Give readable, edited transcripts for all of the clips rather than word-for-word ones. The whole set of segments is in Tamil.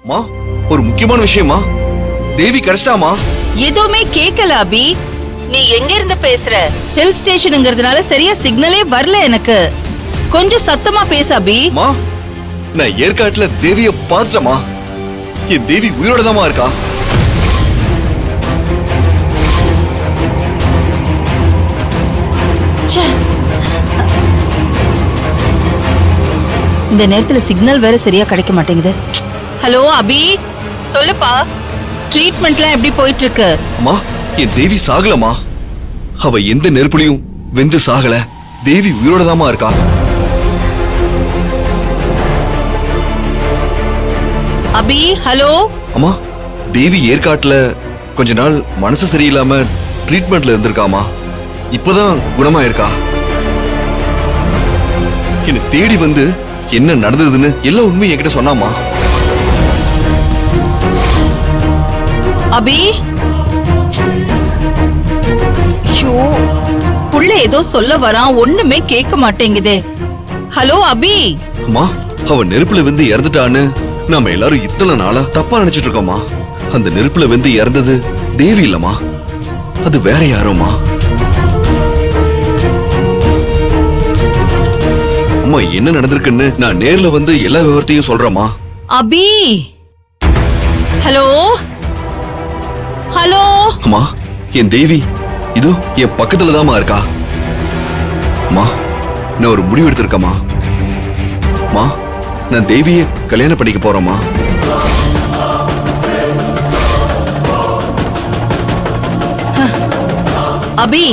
மா, ஒரு முக்கியமான விஷயமா, தேவி கிடைச்சிட்டாமா? எதுவுமே கேட்கல அபி. நீ எங்க இருந்து பேசுற? ஹில் ஸ்டேஷனுங்கிறதுனால சரியா சிக்னலே வரல எனக்கு. கொஞ்சம் சத்தமா பேச அபி. மா, நான் ஏற்காட்டுல தேவிய பார்த்துட்டமா. என் தேவி உயிரோட தாமா இருக்கா. இந்த நேரத்துல சிக்னல் வேற சரியா கிடைக்க மாட்டேங்குது. ஹலோ அபி, சொல்லுப்பா. ட்ரீட்மெண்ட்லாம் எப்படி போயிட்டு இருக்கு? அம்மா, என் தேவி சாகலமா. அவ எந்த நெருப்புலையும் வெந்து சாகல. தேவி உயிரோட தாமா இருக்கா. அபி, ஹலோ. அம்மா, தேவி ஏற்காட்டுல கொஞ்ச நாள் மனசு சரியில்லாம ட்ரீட்மெண்ட்ல இருந்திருக்காமா. இப்பதான் குணமா இருக்கா. என்ன தேடி வந்து என்ன நடந்ததுன்னு எல்லா உண்மையும் என்கிட்ட சொன்னாமா. அபி, ஐயோ, புள்ள ஏதோ சொல்ல வரான், ஒண்ணுமே கேட்க மாட்டேங்குதே. ஹலோ அபி. அம்மா, அவ நெருப்புல வந்து இறந்துட்டான்னு நாம எல்லாரும் இத்தனை நாளா தப்பா நினைச்சிட்டு இருக்கோமா. அந்த நெருப்புல வந்து இறந்தது தேவி இல்லம்மா, அது வேற யாரோமா. அம்மா, என்ன நடந்திருக்குன்னு நான் நேர்ல வந்து எல்லா விவரத்தையும் சொல்றேம்மா. அபி, ஹலோ ஹலோ. அம்மா, என் தேவி இதோ என் பக்கத்துல தாமா இருக்கா. அம்மா, நான் ஒரு முடிவு எடுத்திருக்கேம்மா. அம்மா, நான் தேவியை கல்யாணம் பண்ணிக்க போறேம்மா. அபி,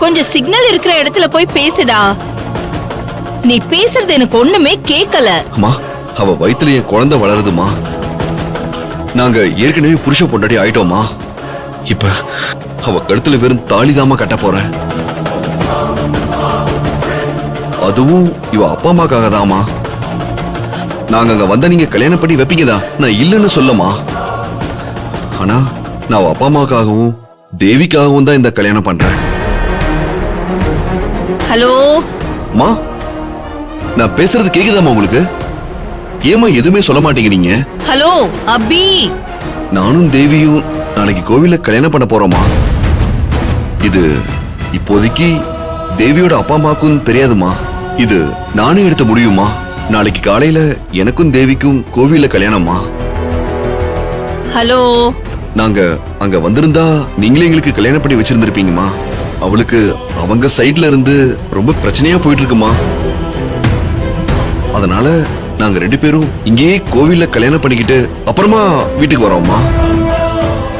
கொஞ்சம் சிக்னல் இருக்கிற இடத்துல போய் பேசுடா. நீ பேசுறது எனக்கு ஒண்ணுமே கேட்கல. அம்மா, அவ வயித்துல என் குழந்தை வளருதுமா. நாங்க ஏற்கனவே புருஷ பொண்டாட்டி ஆயிட்டோமா. இப்ப அவ கழுத்துல வெறும் தாலிதாமா கட்ட போறேன். அதுவும் இவ அப்பா அம்மாக்காக தாமா. நாங்க அங்க வந்தா நீங்க கல்யாணம் பண்ணி வைப்பீங்கதா, நான் இல்லைன்னு சொல்லமா. ஆனா நான் அவ அப்பா அம்மாக்காகவும் தேவிக்காகவும் தான் இந்த கல்யாணம் பண்றேன். ஹலோ மா, நான் பேசுறது கேக்குதாமா உங்களுக்கு? ஏமா எதுவுமே சொல்ல மாட்டேங்கிறீங்க? ஹலோ அபி, நானும் தேவியும் நாளைக்கு கோவில கல்யாணம் பண்ண போறோமா. இது இப்போதைக்கு தேவியோட அப்பா அம்மாக்கும் தெரியாதுமா. இது நானே எடுத்த முடியுமா. நாளைக்கு காலையில எனக்கும் தேவிக்கும் கோவில கல்யாணமா. ஹலோ, நாங்க அங்க வந்திருந்தா நீங்களே எங்களுக்கு கல்யாணம் பண்ணி வச்சிருந்திருப்பீங்கம்மா. அவளுக்கு அவங்க சைட்ல இருந்து ரொம்ப பிரச்சனையா போயிட்டு இருக்குமா. அதனால நாங்க ரெண்டு பேரும் இங்கேயே கோவில்ல கல்யாணம் பண்ணிக்கிட்டு அப்புறமா வீட்டுக்கு வரோம்மா.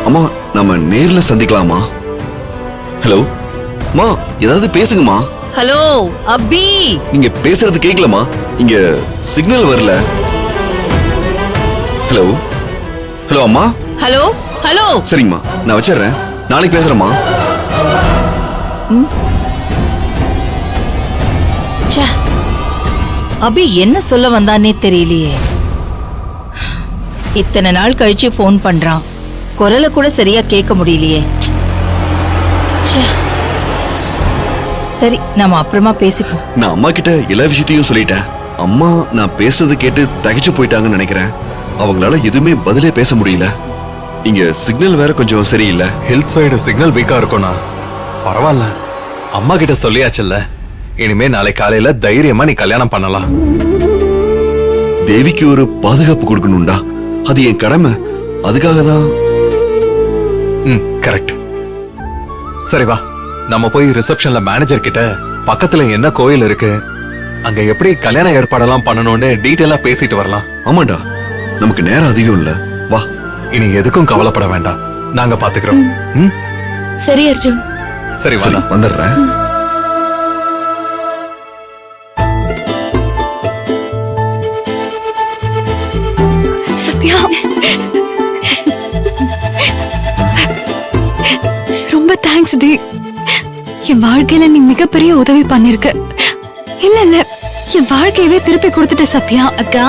அம்மா, நம்ம நேர்ல சந்திக்கலாமா? ஹலோ மா, ஏதாவது பேசுங்கம்மா. ஹலோ அபி, நீங்க பேசுறது கேக்கலமா, இங்க சிக்னல் வரல. ஹலோ ஹலோ அம்மா. Hello hello. சரிங்கம்மா, நான் வச்சிடுறேன், நாளைக்கு பேசுறேம்மா. அபி என்ன சொல்ல வந்தானே தெரியலையே. இத்தனை நாள் கழிச்சு போன் பண்றான், குரலை கூட சரியா கேட்க முடியலையே. சரி, நாம அப்புறமா பேசிப்போம். நான் அம்மா கிட்ட எல்லா விஷயத்தையும் சொல்லிட்டேன். அம்மா நான் பேசுறது கேட்டு தகைச்சு போயிட்டாங்கன்னு நினைக்கிறேன். அவங்களால எதுவுமே பதிலே பேச முடியல. இங்க சிக்னல் வேற கொஞ்சம் சரியில்லை. ஹில் சைடு சிக்னல் வீக்கா இருக்கும்னா பரவாயில்ல, அம்மா கிட்ட சொல்லியாச்சுல்ல. இனிமே நாளை காலையில தைரியமா நீ கல்யாணம் பண்ணலாம். தேவிக்கு ஒரு பாதுகாப்பு கொடுக்கணும்டா, அது என் கடமை. அதுக்காக தான். கரெக்ட். சரி வா, நம்ம போய் ரிசப்ஷன்ல மேனேஜர் கிட்ட பக்கத்துல என்ன கோயில் இருக்கு, அங்க எப்படி கல்யாண ஏற்பாடெல்லாம் பண்ணணும்னு டீடைலா பேசிட்டு வரலாம். ஆமாண்டா, நமக்கு நேரம் அதிகம் இல்ல, வா. இனி எதுக்கும் கவலைப்பட வேண்டாம், நாங்க பாத்துக்கிறோம். சரி அர்ஜுன். சரி சரி, வந்துடுறேன். சத்யா, ரொம்ப தேங்க்ஸ் டி. என் வாழ்க்கையில நீ மிகப்பெரிய உதவி பண்ணிருக்க. இல்ல இல்ல, என் வாழ்க்கையவே திருப்பி கொடுத்துட்ட சத்யா. அக்கா,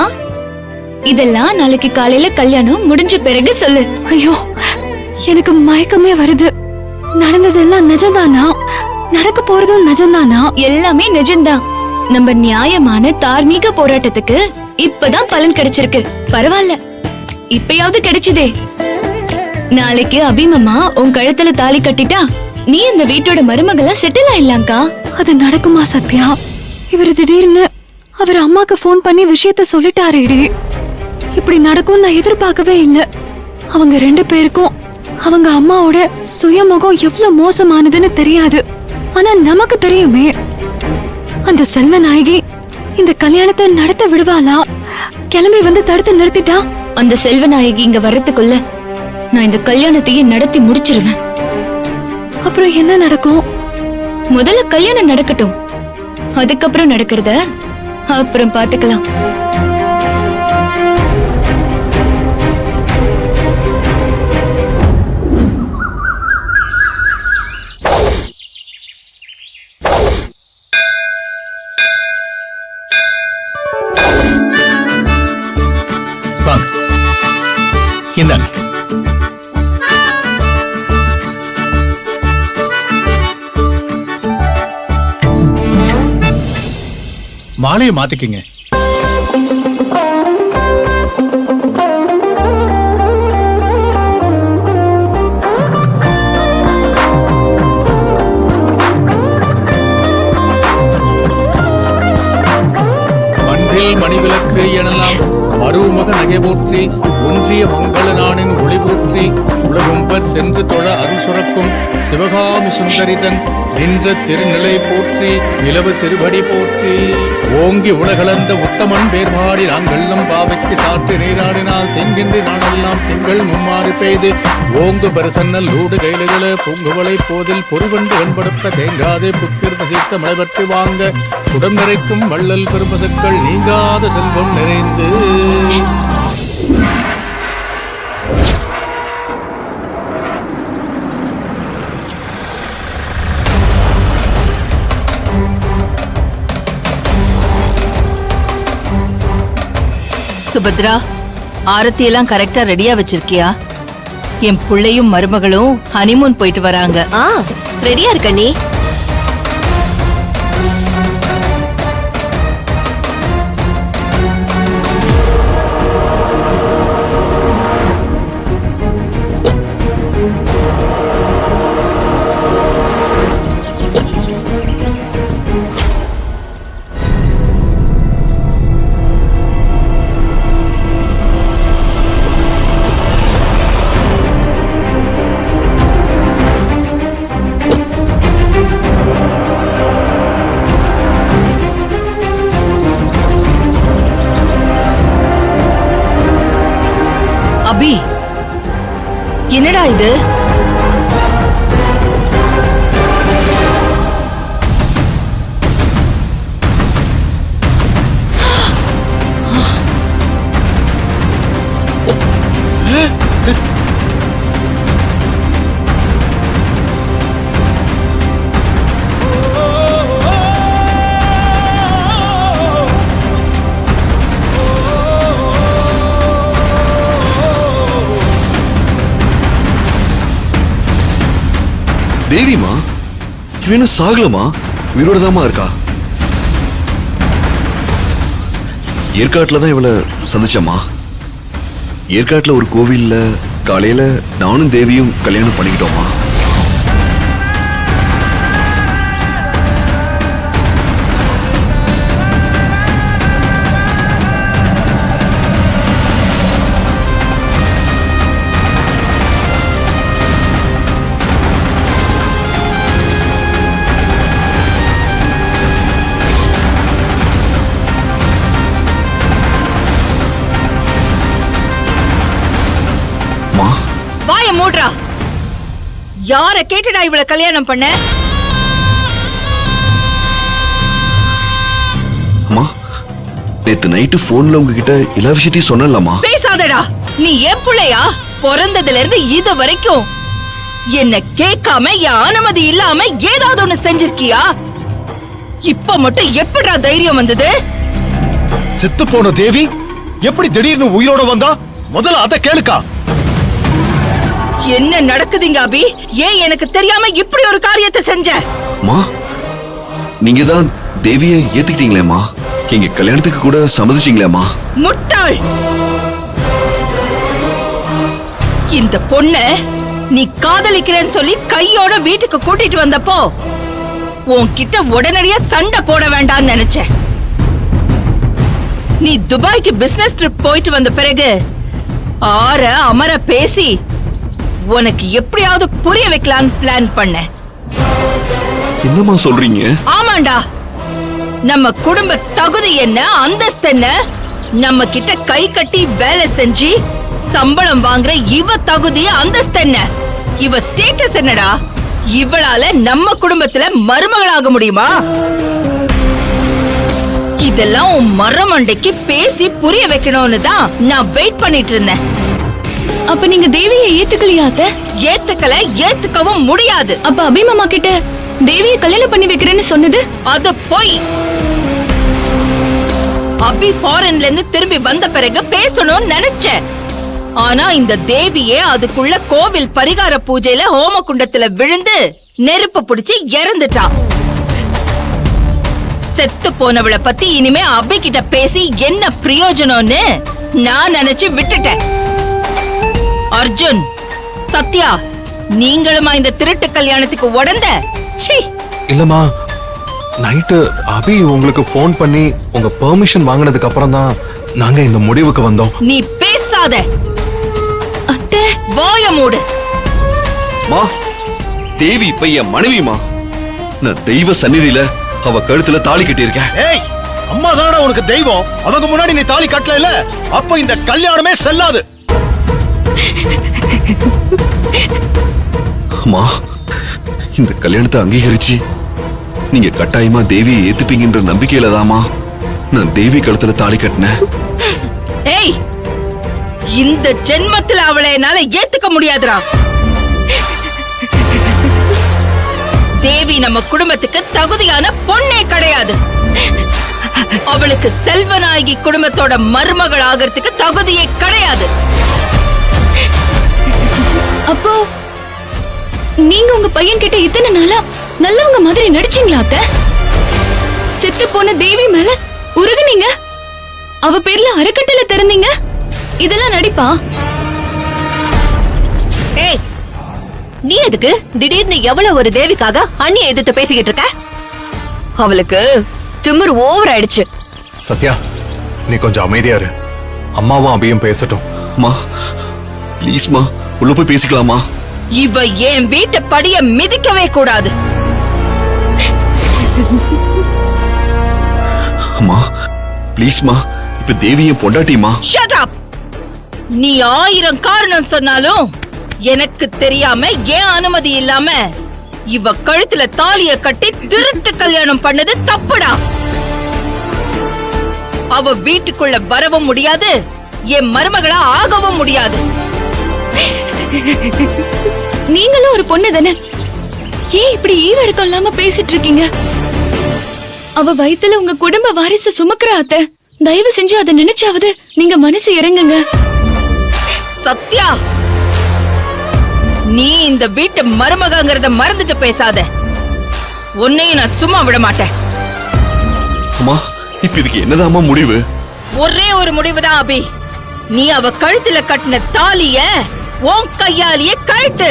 இதெல்லாம் நாளைக்கு காலையில கல்யாணம் முடிஞ்ச பிறகு சொல்லு. ஐயோ, எனக்கு மயக்கமே வருது. நடந்ததெல்லாம் நிஜம்தானா? நடக்க போறதும் நிஜம்தானா? எல்லாமே நிஜம்தான். நம்ம நியாயமான தார்மீக போராட்டத்துக்கு இப்பதான் பலன் கிடைச்சிருக்கு. பரவாயில்ல, இப்பயாவது கிடைச்சதே. நாளைக்கு அபிமம்மா உன் கழுத்துல தாலி கட்டிட்டா நீ இந்த வீட்டோட மருமகளா செட்டில் ஆயிடலாம்க்கா. அது நடக்குமா சத்யா? இவர் திடீர்னு அவர் அம்மாக்கு ஃபோன் பண்ணி விஷயத்த சொல்லிட்டாரேடி. இப்படி நடக்கும் நான் எதிர்பார்க்கவே இல்ல. அவங்க 2 பேருக்கும் அவங்க அம்மாவோட சுயமுகம் எவ்வளவு மோசமானதுன்னு தெரியாது. ஆனா நமக்கு தெரியுமே. அந்த செல்வநாயகி இந்த கல்யாணத்தை நடத்த விடுவாளா? கிளம்பி வந்து தடுத்து நிறுத்திட்டா? அந்த செல்வநாயகி இங்க வரதுக்குள்ள நான் இந்த கல்யாணத்தையே நடத்தி முடிச்சிருவேன். அப்புறம் என்ன நடக்கும்? முதல்ல கல்யாணம் நடக்கட்டும், அதுக்கப்புறம் நடக்கிறத அப்புறம் பாத்துக்கலாம். வாங்க, இந்தாங்க. மாலையை மாத்திக்கிங்க. மன்றில் மணிவிளக்கு எனலாம் மறுமுக நகை போற்றி ஒன்றிய மங்கள நாளின் ஒளி போற்றி உலகும்பர் சென்று தொழ அருள் சுரக்கும் சிவகாமி சுந்தரிதன் நின்ற திருநிலை போற்றி நிலவு திருவடி போற்றி ஓங்கி உலகளந்த உத்தமன் பேர்பாடி நாங்கள்ளும் பாவைக்கு சாற்று நீராடினால் தெங்கின்றி நாளெல்லாம் திங்கள் மும்மாறு பெய்து ஓங்கு பரிசன்னல் ஊடு கைலுகள பூங்குவளை போதில் பொறுவண்டு வெண்படுத்த தேங்காதே புத்திர் பசித்த மலைபற்றி வாங்க குடம் நிறைக்கும் வள்ளல் பெருமசுக்கள் நீங்காத செல்வம் நிறைந்து. சுபத்ரா, ஆரத்தி எல்லாம் கரெக்டா ரெடியா வச்சிருக்கியா? என் புள்ளையும் மருமகளும் ஹனிமூன் போயிட்டு வராங்க. ரெடியா இருக்க நீ? அபி, என்னடா இது? தேவிமா, இவனும் சாகலமா? உயிரோட தாமா இருக்கா? ஏற்காட்டுல தான் இவளை சந்திச்சம்மா. ஏற்காட்டுல ஒரு கோவில்ல காலையில நானும் தேவியும் கல்யாணம் பண்ணிக்கிட்டோமா. வாய மூடுறா. யார கேட்டுடா இவள கல்யாணம் பண்ண? அம்மா, நேத்து நைட்டு போன்ல உங்ககிட்ட எல்லா விஷயத்தையும் சொன்னலாமா? பேசாதடா. நீ என் புள்ளையா? பிறந்ததுல இருந்து இது வரைக்கும் என்ன கேட்காம என் அனுமதி இல்லாம ஏதாவது ஒண்ணு செஞ்சிருக்கியா? இப்ப மட்டும் எப்படிடா தைரியம் வந்தது? செத்து போன தேவி எப்படி திடீர்னு உயிரோட வந்தா? முதல்ல அத கேளுக்கா. என்ன நடக்குதுங்க அபி? ஏன் எனக்கு தெரியாம இப்படி ஒரு காரியத்தை செஞ்ச? மா, நீங்க தான் தேவியை ஏத்துக்கிட்டீங்களேம்மா. எங்க கல்யாணத்துக்கு கூட சம்மதிச்சீங்களேம்மா. முட்டாள்! இந்த பொண்ண நீ காதலிக்கிறேன்னு சொல்லி கையோட வீட்டுக்கு கூட்டிட்டு வந்தப்போ உன்கிட்ட உடனடியா சண்டை போட வேண்டாம்னு நினைச்சேன். நீ துபாய்க்கு பிசினஸ் ட்ரிப் போயிட்டு வந்த பிறகு ஆற அமர பேசி உனக்கு எப்படியாவது புரிய வைக்கலான்னு பிளான் பண்ண. என்னம்மா சொல்றீங்க? ஆமாண்டா, நம்ம குடும்ப தகுதி என்ன, அந்தஸ்து என்ன, நம்ம கிட்ட கை கட்டி வேலை செஞ்சு சம்பளம் வாங்குற இவ தகுதி அந்தஸ்து என்ன, இவ ஸ்டேட்டஸ் என்னடா? இவளால நம்ம குடும்பத்துல மருமகளாக முடியுமா? இதெல்லாம் உன் மரமண்டைக்கு பேசி புரிய வைக்கணும்னு தான் நான் வெயிட் பண்ணிட்டு இருந்தேன். அப்ப நீங்க தேவியை ஏத்துக்கலையா அத்தை? ஏத்துக்கல, ஏத்துக்கவும் முடியாது. அப்ப அபி மாமா கிட்ட தேவியை கல்யாணம் பண்ணி வைக்கிறேன்னு சொன்னது அது போய். அபி ஃபாரின்ல இருந்து திரும்பி வந்த பிறகு பேசணும்னு நினைச்சேன். ஆனா இந்த தேவியே அதுக்குள்ள கோவில் பரிகார பூஜையில ஹோம குண்டத்துல விழுந்து நெருப்பு பிடிச்சு இறந்துட்டா. செத்து போனவளை பத்தி இனிமே அபி கிட்ட பேசி என்ன பிரயோஜனம்னு நான் நினைச்சு விட்டுட்டேன். அர்ஜுன், சத்யா, நீங்களுமா இந்த திருட்டு கல்யாணத்துக்கு உடந்த? சீ! இல்லம்மா, நைட்டு அபி உங்களுக்கு ஃபோன் பண்ணி உங்க பெர்மிஷன் வாங்கினதுக்கு அப்புறம் தான் நாங்க இந்த முடிவுக்கு வந்தோம். நீ பேசாத. அத்தை, வாய மூடு. மா, தேவி இப்ப என் மனைவிமா. நான் தெய்வ சந்நிதியில அவ கழுத்துல தாலி கட்டியிருக்கேன். ஏய், அம்மா தானடா உனக்கு தெய்வம். அவங்க முன்னாடி நீ தாலி கட்டல இல்ல, அப்ப இந்த கல்யாணமே செல்லாது. அம்மா, இந்த கல்யாணத்தை அங்கீகரிச்சு நீங்க கட்டாயமா தேவியை ஏத்துப்பீங்கன்ற நம்பிக்கையில தாமா நான் தேவி கழுத்துல தாலி கட்டினேன். ஏய், இந்த ஜென்மத்துல அவளை என்னால ஏத்துக்க முடியாதுடா. தேவி நம்ம குடும்பத்துக்கு தகுதியான பொண்ணே கிடையாது. அவளுக்கு செல்வநாயகி குடும்பத்தோட மருமகள் ஆகிறதுக்கு தகுதியே கிடையாது. அப்போ நீங்க உங்க பையன் கிட்ட இத்தனை நாளா நல்லவங்க மாதிரி நடிச்சீங்களா அத்தை? செத்து போன தேவி மேல உருகுனீங்க, அவ பேர்ல அறக்கட்டளை திறந்தீங்க. இதெல்லாம் நடிப்பா? ஏய், நீ எதுக்கு திடீர்னு எவ்வளவு ஒரு தேவிக்காக அண்ணியை எதிர்த்து பேசிக்கிட்டு இருக்க? அவளுக்கு திமிரு ஓவர் ஆயிடுச்சு. சத்யா, நீ கொஞ்சம் அமைதியா இரு. அம்மாவும் அபியும் பேசட்டும். மா, ப்ளீஸ்மா, உள்ள போய் பேசிக்கலாமா? இவ என் வீட்டு படிய மிதிக்கவே கூடாது. அம்மா, ப்ளீஸ்மா, இப்ப தேவியை பொண்டாட்டிமா. Shut up! நீ 1000 காரணம் சொன்னாலும் எனக்கு தெரியாம ஏன் அனுமதி இல்லாம இவ கழுத்துல தாலிய கட்டி திருட்டு கல்யாணம் பண்ணது தப்புடா. அவ வீட்டுக்குள்ள வரவும் முடியாது, என் மருமகளா ஆகவும் முடியாது. நீங்களும் ஒரு பொண்ணு தானே, ஏன் இப்படி ஈவரக்கம் இல்லாம பேசிட்டு இருக்கீங்க? அவ வயித்துல உங்க குடும்ப வாரிசு சுமக்குற அத்தை. தயவு செஞ்சு அதை நினைச்சாவது நீங்க மனசு இறங்குங்க. சத்யா, நீ இந்த வீட்டு மருமகங்கிறத மறந்துட்டு பேசாத. உன்னையும் நான் சும்மா விட மாட்டேன். அம்மா, இப்ப இதுக்கு என்னதாம்மா முடிவு? ஒரே ஒரு முடிவுதான் அபி. நீ அவ கழுத்துல கட்டின தாலிய உன் கையாலேயே கழட்டு.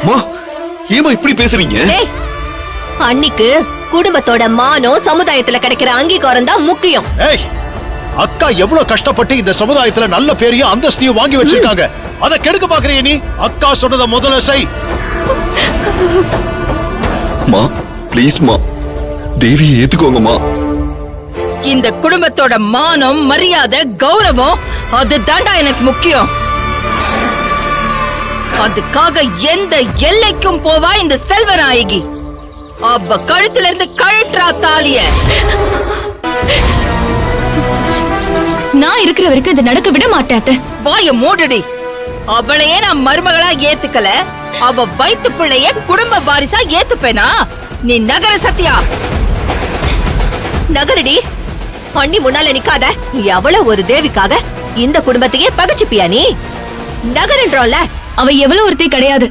அம்மா, ஏமா இப்படி பேசுறீங்க? ஏய், அன்னிக்கு குடும்பத்தோட மானம் சமுதாயத்துல கிடைக்கிற அங்கீகாரம் தான் முக்கியம். ஏய், அக்கா எவ்வளவு கஷ்டப்பட்டு இந்த சமுதாயத்துல நல்ல பேரையும் அந்தஸ்தையும் வாங்கி வச்சிருக்காங்க. அத கெடுக்க பாக்குறீங்க நீ? அக்கா சொன்னத முதல்ல செய். மா, ப்ளீஸ்மா, தேவியை ஏத்துக்கோங்கம்மா. இந்த குடும்பத்தோட மானம், மரியாதை, கௌரவம் அது தாண்டா எனக்கு முக்கியம். அதுக்காக எந்த எல்லைக்கும் போவா இந்த செல்வநாயகி. அவ கழுத்துல இருந்து கழற்றா தாலிய. நான் இருக்கிற வரைக்கும் இது நடக்க விட மாட்டேன். வாய மூடுடி. அவளையே நான் மருமகளா ஏத்துக்கல, அவ வயித்து பிள்ளைய குடும்ப வாரிசா ஏத்துப்பேனா? நீ நகர சத்யா. நகரடி. அண்ணி முன்னால நிக்காத. எவ்வளவு ஒரு தேவிக்காக இந்த குடும்பத்தையே பகச்சுப்பியா நீ? நகரன்றோம்ல. அவ எவ்வளவு ஒருத்தி கிடையாது.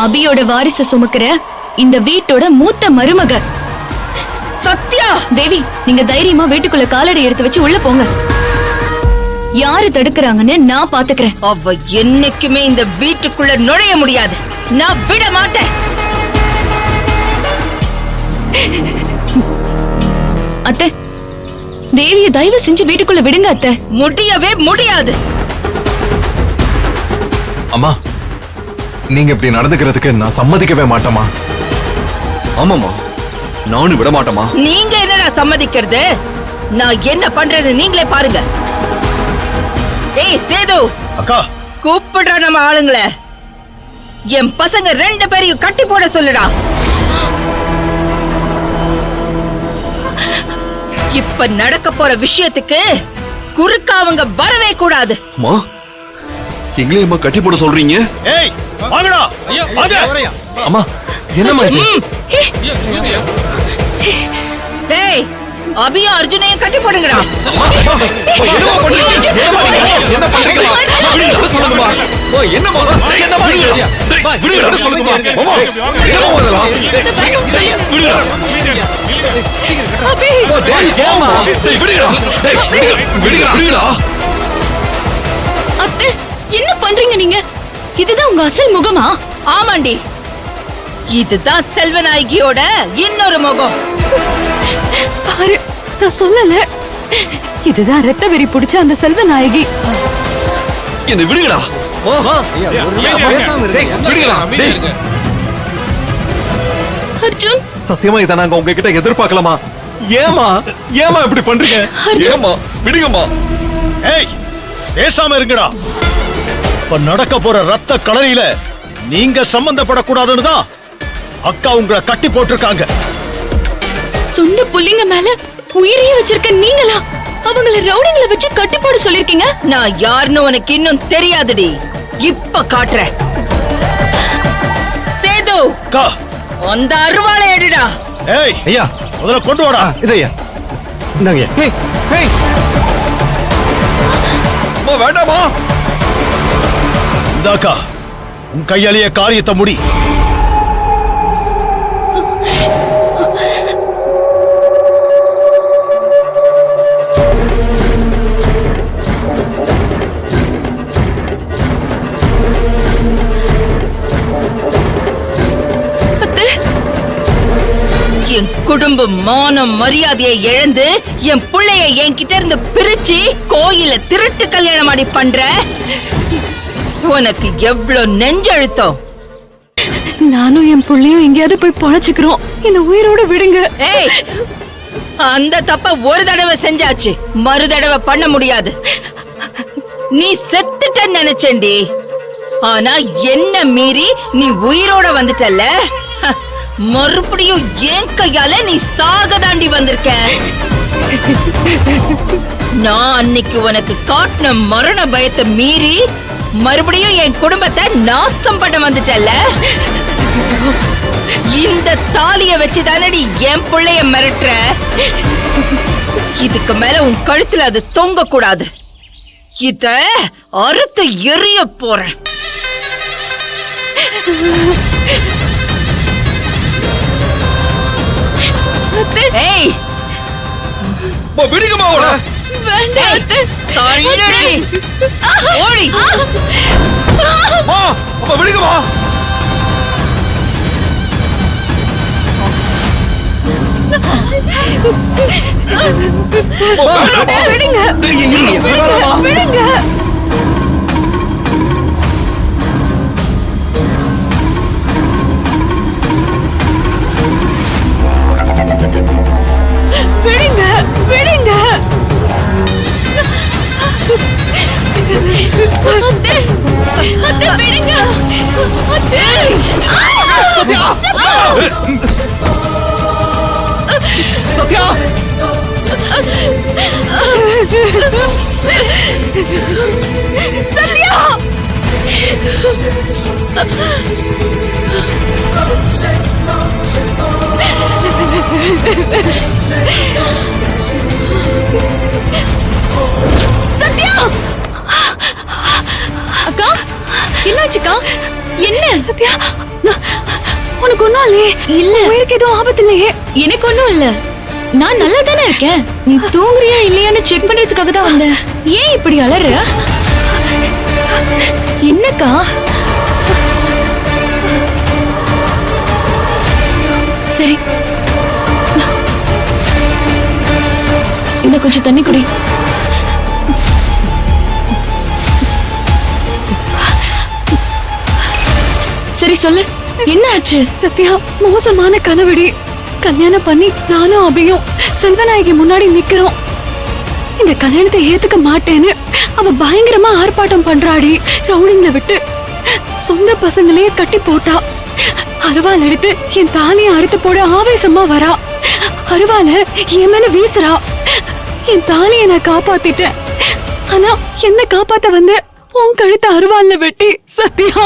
அபியோட வாரிசு சுமக்கிற இந்த வீட்டோட மூத்த மருமக. சத்யா, தேவி, நீங்க தைரியமா வீட்டுக்குள்ள காலடி எடுத்து வச்சு உள்ள போங்க. யாரு தடுக்கறாங்கன்னு நான் பாத்துக்கிறேன். அவ என்னைக்குமே இந்த வீட்டுக்குள்ள நுழைய முடியாது. நான் விட மாட்டேன். அத்தை, தேவிய தயவு செஞ்சு வீட்டுக்குள்ள விடுங்க அத்தை. முடியவே முடியாது. அம்மா நீங்க இப்படி நடந்துக்கிறதுக்கு நான் சம்மதிக்கவே மாட்டேமா. ஆமாமா, நானும் விட மாட்டேமா. நீங்க என்னடா சம்மதிக்கிறது? நான் என்ன பண்றது நீங்களே பாருங்க. ஏய் சேது, அக்கா, கூப்பிடுற நம்ம ஆளுங்கள. என் பசங்க 2 பேரையும் கட்டி போட சொல்லுடா. இப்ப நடக்க போற விஷயத்துக்கு குறுக்க அவங்க வரவே கூடாது. அம்மா, எங்களையம்மா கட்டி போட சொல்றீங்க? ஏய் வாங்கடா, வாங்க. அம்மா என்னம்மா இது? டேய், அபியும் அர்ஜுனையும் கட்டி போடுங்கடா. என்னம்மா பண்றீங்க? என்ன பண்றீங்க? விடுங்க, சொல்லுங்கம்மா. என்னம்மா? என்னம்மா இது? டேய், விடுங்க, சொல்லுங்கம்மா. அம்மா, என்னம்மா இதெல்லாம்? விடுடா. அம்மா, தேவி, போம்மா. டேய், விடுடா. டேய், விடுடா. அத்தை, என்ன பண்றீங்க நீங்க? இதுதான் உங்க அசல் முகமா? ஆமாண்டி, இதுதான் செல்வநாயகியோட இன்னொரு முகம். பாரு, நான் சொல்லல. இதுதான் ரத்த வெறி பிடிச்ச அந்த செல்வநாயகி. என்னை விடுங்கடா. அர்ஜுன், சத்தியமா இதை நாங்க உங்ககிட்ட எதிர்பார்க்கலாமா? ஏமா இப்படி பண்றீங்க? ஏம்மா, விடுங்கம்மா. ஏய் பேசாம இருங்கடா. இப்ப நடக்க போற ரத்த களரியில நீங்க சம்பந்தப்படக்கூடாதுன்னு தான் அக்கா உங்களை கட்டி போட்டிருக்காங்க. சொந்த புள்ளிங்க மேல உயிரையே வச்சிருக்க நீங்களா அவங்கள ரவுடிங்களை வச்சு கட்டி போட சொல்லிருக்கீங்க? நான் யாருன்னு உனக்கு இன்னும் தெரியாதுடி. இப்ப காட்டுறேன். சேது, அக்கா, அந்த அருவாளை எடுடா. ஏய் ஐயா, முதல்ல கொண்டு வாடா. இதையா இந்தாங்க. ஏய், ஏய், அம்மா, வேண்டாமா. இந்தாக்கா, உன் கையாலேயே காரியத்தை முடி. என் குடும்ப மானம் மரியாதையை இழந்து என் புள்ளைய என்கிட்ட இருந்து பிரிச்சு கோயில திருட்டு கல்யாணம் ஆடி பண்ற உனக்கு எவ்வளவு நெஞ்சழுத்தம். நானும் என் புள்ளையும் எங்கேயாவது போய் பொழைச்சுக்கிறோம். என்ன உயிரோட விடுங்க. ஏய், அந்த தப்ப ஒரு தடவை செஞ்சாச்சு, மறு தடவை பண்ண முடியாது. நீ செத்துட்டன்னு நினைச்சேன்டி, ஆனா என்ன மீறி நீ உயிரோட வந்துட்டல்ல. ஹ, மறுபடியும் என் கையால நீ சாகதாண்டி வந்திருக்க. நான் அன்னைக்கு உனக்கு காட்டின மரண பயத்தை மீறி மறுபடியும் என் குடும்பத்தை நாசம் பண்ண வந்துட்டல்ல. இந்த தாலிய வச்சு தானடி என் பிள்ளைய மிரட்டுற. இதுக்கு மேல உன் கழுத்துல அது தொங்க கூடாது. இத அறுத்து எரிய போறேன். ஏய், அம்மா, விடுங்கம்மா அவளை. வேண்டாம் அத்தை. தள்ளுடி. ஓடி. அம்மா, அம்மா, விடுங்கம்மா. அம்மா, வேண்டாம்மா. விடுங்க. டேய், இங்க இருங்க. விடுங்க. விடுங்க, விடுங்க. அத்தை, அத்தை, விடுங்க. அத்தை. சத்யா, சத்யா. சத்யா. அக்கா, என்னாச்சுக்கா? என்ன சத்யா, உனக்கு ஒண்ணும் இல்லையே? இல்ல. உயிருக்கு எதுவும் ஆபத்து இல்லையே? எனக்கு ஒண்ணும் இல்ல. நான் நல்லா தானே இருக்கேன். நீ தூங்குறியா இல்லையான்னு செக் பண்றதுக்காக தான் வந்தேன். ஏன் இப்படி அலற? என்னக்கா? சரி, இந்த கொஞ்சம் தண்ணி குடி. சரி சொல்லு, என்ன ஆச்சு? சத்யா, மோசமான கனவடி. கல்யாணம் பண்ணி நானும் அபியும் செல்வநாயகி முன்னாடி நிக்கிறோம். இந்த கல்யாணத்தை ஏத்துக்க மாட்டேன்னு அவ பயங்கரமா ஆர்ப்பாட்டம் பண்றாடி. ரவுடிங்ல விட்டு சொந்த பசங்களையே கட்டி போட்டா. அருவாள் எடுத்து என் தாலியை அறுத்து போட ஆவேசமா வரா. அருவாள என் மேல வீசுறா. என் தாலியை நான் காப்பாத்திட்டேன். ஆனா என்ன காப்பாத்த வந்து உன் கழுத்தை அருவாள்ல வெட்டி. சத்யா,